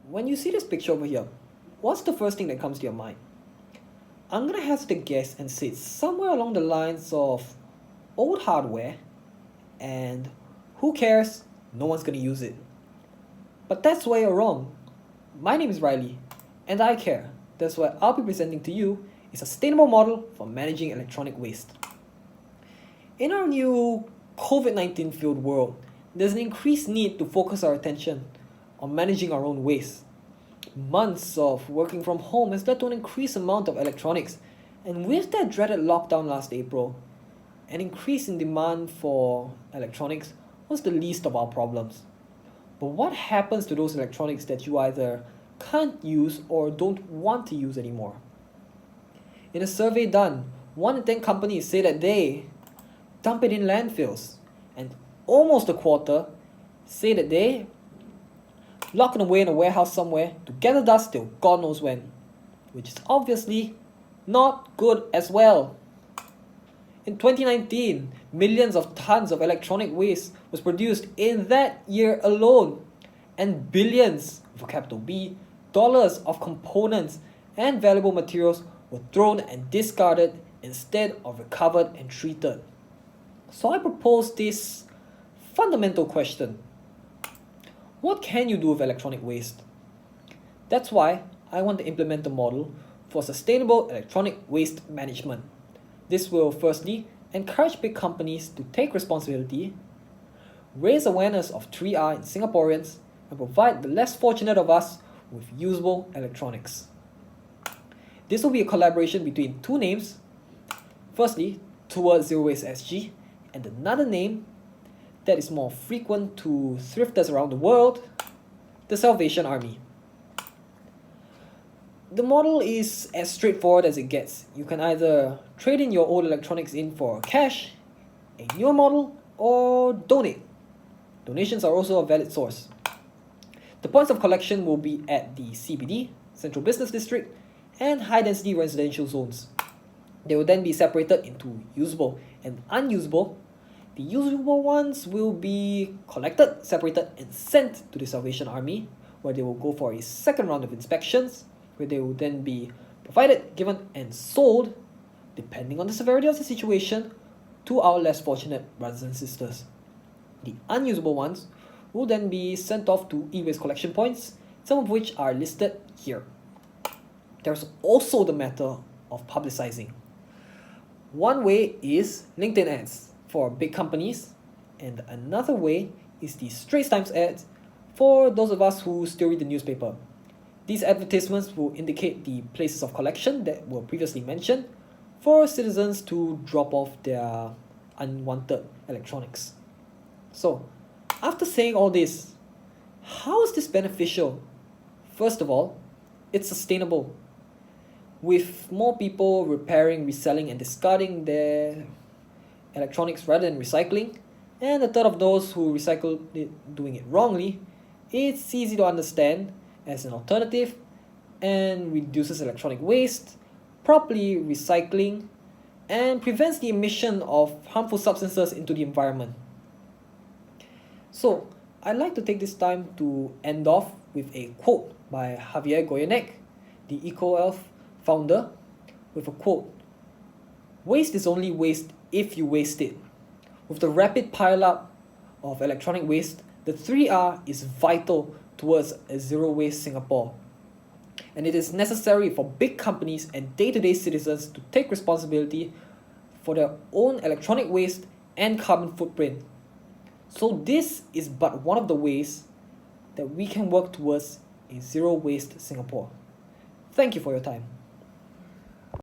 When you see this picture over here, what's the first thing that comes to your mind? I'm gonna hazard a guess and say it's somewhere along the lines of old hardware and who cares, no one's gonna use it. But that's where you're wrong. My name is Riley, and I care. That's why I'll be presenting to you a sustainable model for managing electronic waste. In our new COVID-19 filled world, there's an increased need to focus our attention on managing our own waste. Months of working from home has led to an increased amount of electronics, and with that dreaded lockdown last April, an increase in demand for electronics was the least of our problems. But what happens to those electronics that you either can't use or don't want to use anymore? In a survey done, 1 in 10 companies say that they dump it in landfills, and almost a quarter say that they lock it away in a warehouse somewhere to gather dust till God knows when, which is obviously not good as well. In 2019, millions of tons of electronic waste was produced in that year alone, and billions, with a capital B, dollars of components and valuable materials were thrown and discarded instead of recovered and treated. So I propose this fundamental question. What can you do with electronic waste? That's why I want to implement a model for sustainable electronic waste management. This will firstly encourage big companies to take responsibility, raise awareness of 3R in Singaporeans, and provide the less fortunate of us with usable electronics. This will be a collaboration between two names. Firstly, Towards Zero Waste SG, and another name that is more frequent to thrifters around the world, the Salvation Army. The model is as straightforward as it gets. You can either trade in your old electronics in for cash, a newer model, or donate. Donations are also a valid source. The points of collection will be at the CBD, Central Business District, and high-density residential zones. They will then be separated into usable and unusable. The usable ones will be collected, separated, and sent to the Salvation Army, where they will go for a second round of inspections, where they will then be provided, given, and sold, depending on the severity of the situation, to our less fortunate brothers and sisters. The unusable ones will then be sent off to e-waste collection points, some of which are listed here. There's also the matter of publicizing. One way is LinkedIn ads for big companies, and another way is the Straits Times ads for those of us who still read the newspaper. These advertisements will indicate the places of collection that were previously mentioned for citizens to drop off their unwanted electronics. So, after saying all this, how is this beneficial? First of all, it's sustainable. With more people repairing, reselling, and discarding their electronics rather than recycling, and a third of those who recycle it doing it wrongly, it's easy to understand as an alternative and reduces electronic waste, properly recycling, and prevents the emission of harmful substances into the environment. So, I'd like to take this time to end off with a quote by Javier Goyenek, the EcoElf founder, with a quote: "Waste is only waste if you waste it." With the rapid pile-up of electronic waste, the 3R is vital towards a zero-waste Singapore. And it is necessary for big companies and day-to-day citizens to take responsibility for their own electronic waste and carbon footprint. So this is but one of the ways that we can work towards a zero-waste Singapore. Thank you for your time.